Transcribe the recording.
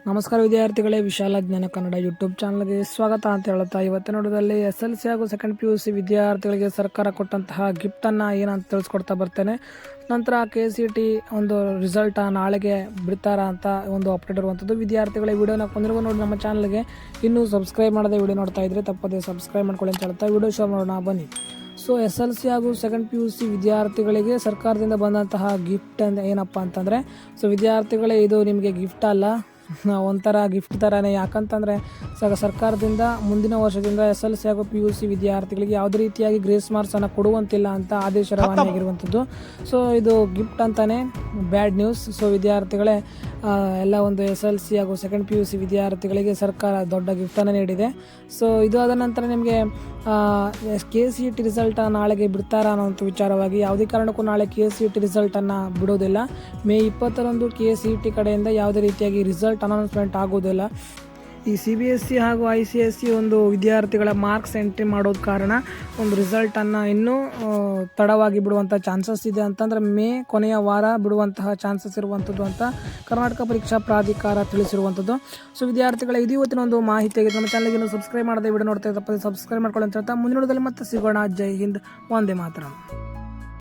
ನಮಸ್ಕಾರ ವಿದ್ಯಾರ್ಥಿಗಳೇ, ವಿಶಾಲ ಜ್ಞಾನ ಕನ್ನಡ ಯೂಟ್ಯೂಬ್ ಚಾನಲ್ಗೆ ಸ್ವಾಗತ ಅಂತ ಹೇಳುತ್ತಾ, ಇವತ್ತಿನ ನೋಡೋದಲ್ಲಿ SLC ಹಾಗೂ ಸೆಕೆಂಡ್ PUC ವಿದ್ಯಾರ್ಥಿಗಳಿಗೆ ಸರ್ಕಾರ ಕೊಟ್ಟಂತಹ ಗಿಫ್ಟನ್ನು ಏನಂತ ತಿಳಿಸ್ಕೊಡ್ತಾ ಬರ್ತೇನೆ. ನಂತರ KCET ಒಂದು ರಿಸಲ್ಟ್ ನಾಳೆಗೆ ಬಿಡ್ತಾರಾ ಅಂತ ಒಂದು ಅಪ್ಡೇಟ್ ಇರುವಂಥದ್ದು. ವಿದ್ಯಾರ್ಥಿಗಳ ವಿಡಿಯೋನ ಕೊಂದರೆಗೂ ನೋಡಿ ನಮ್ಮ ಚಾನಲ್ಗೆ ಇನ್ನೂ ಸಬ್ಸ್ಕ್ರೈಬ್ ಮಾಡದೆ ವಿಡಿಯೋ ನೋಡ್ತಾ ಇದ್ರೆ ತಪ್ಪದೆ ಸಬ್ಸ್ಕ್ರೈಬ್ ಮಾಡ್ಕೊಳ್ಳಿ ಅಂತ ಹೇಳ್ತಾ ವಿಡಿಯೋ ಶೋ ಮಾಡೋಣ ಬನ್ನಿ. ಸೊ SLC ಹಾಗೂ ಸೆಕೆಂಡ್ PUC ವಿದ್ಯಾರ್ಥಿಗಳಿಗೆ ಸರ್ಕಾರದಿಂದ ಬಂದಂತಹ ಗಿಫ್ಟ್ ಏನಪ್ಪ ಅಂತಂದರೆ, ಸೊ ವಿದ್ಯಾರ್ಥಿಗಳೇ ಇದು ನಿಮಗೆ ಗಿಫ್ಟ್ ಅಲ್ಲ, ಒಂಥರ ಗಿಫ್ಟ್ ಥರನೇ. ಯಾಕಂತಂದರೆ ಸರ್ಕಾರದಿಂದ ಮುಂದಿನ ವರ್ಷದಿಂದ SLC ಹಾಗೂ PUC ವಿದ್ಯಾರ್ಥಿಗಳಿಗೆ ಯಾವುದೇ ರೀತಿಯಾಗಿ ಗ್ರೇಸ್ ಮಾರ್ಕ್ಸನ್ನು ಕೊಡುವಂತಿಲ್ಲ ಅಂತ ಆದೇಶ ರವಾನೆಯಾಗಿರುವಂಥದ್ದು. ಸೊ ಇದು ಗಿಫ್ಟ್ ಅಂತಲೇ ಬ್ಯಾಡ್ ನ್ಯೂಸ್. ಸೊ ವಿದ್ಯಾರ್ಥಿಗಳೇ, ಎಲ್ಲ ಒಂದು SLC ಹಾಗೂ ಸೆಕೆಂಡ್ PUC ವಿದ್ಯಾರ್ಥಿಗಳಿಗೆ ಸರ್ಕಾರ ದೊಡ್ಡ ಗಿಫ್ಟನ್ನು ನೀಡಿದೆ. ಸೊ ಇದು ಆದ ನಂತರ ನಿಮಗೆ KCET ರಿಸಲ್ಟ್ ನಾಳೆಗೆ ಬಿಡ್ತಾರಾ ಅನ್ನೋಂಥ ವಿಚಾರವಾಗಿ ಯಾವುದೇ ಕಾರಣಕ್ಕೂ ನಾಳೆ KCET ರಿಸಲ್ಟನ್ನು ಬಿಡೋದಿಲ್ಲ. ಮೇ 20ರಂದು KCET ಕಡೆಯಿಂದ ಯಾವುದೇ ರೀತಿಯಾಗಿ ರಿಸಲ್ಟ್ ಅನೌನ್ಸ್ಮೆಂಟ್ ಆಗೋದಿಲ್ಲ. ಈ CBSE ಹಾಗೂ ICSE ಒಂದು ವಿದ್ಯಾರ್ಥಿಗಳ ಮಾರ್ಕ್ಸ್ ಎಂಟ್ರಿ ಮಾಡೋದು ಕಾರಣ ಒಂದು ರಿಸಲ್ಟನ್ನು ಇನ್ನೂ ತಡವಾಗಿ ಬಿಡುವಂಥ ಚಾನ್ಸಸ್ ಇದೆ. ಅಂತಂದರೆ ಮೇ ಕೊನೆಯ ವಾರ ಬಿಡುವಂತಹ ಚಾನ್ಸಸ್ ಇರುವಂಥದ್ದು ಅಂತ ಕರ್ನಾಟಕ ಪರೀಕ್ಷಾ ಪ್ರಾಧಿಕಾರ ತಿಳಿಸಿರುವಂಥದ್ದು. ಸೊ ವಿದ್ಯಾರ್ಥಿಗಳ ಇದು ಇವತ್ತಿನ ಒಂದು ಮಾಹಿತಿ ಆಗಿದೆ. ನಮ್ಮ ಚಾನಲ್ಗೆ ಇನ್ನೂ ಸಬ್ಸ್ಕ್ರೈಬ್ ಮಾಡದೆ ವಿಡಿಯೋ ನೋಡ್ತಾ ತಪ್ಪದೆ ಸಬ್ಸ್ಕ್ರೈಬ್ ಮಾಡ್ಕೊಳ್ಳಿ ಅಂತ ಹೇಳ್ತಾ ಮುಂದಿನ ವಿಡಿಯೋದಲ್ಲಿ ಮತ್ತೆ ಸಿಗೋಣ. ಜೈ ಹಿಂದ್, ವಂದೇ ಮಾತರಂ.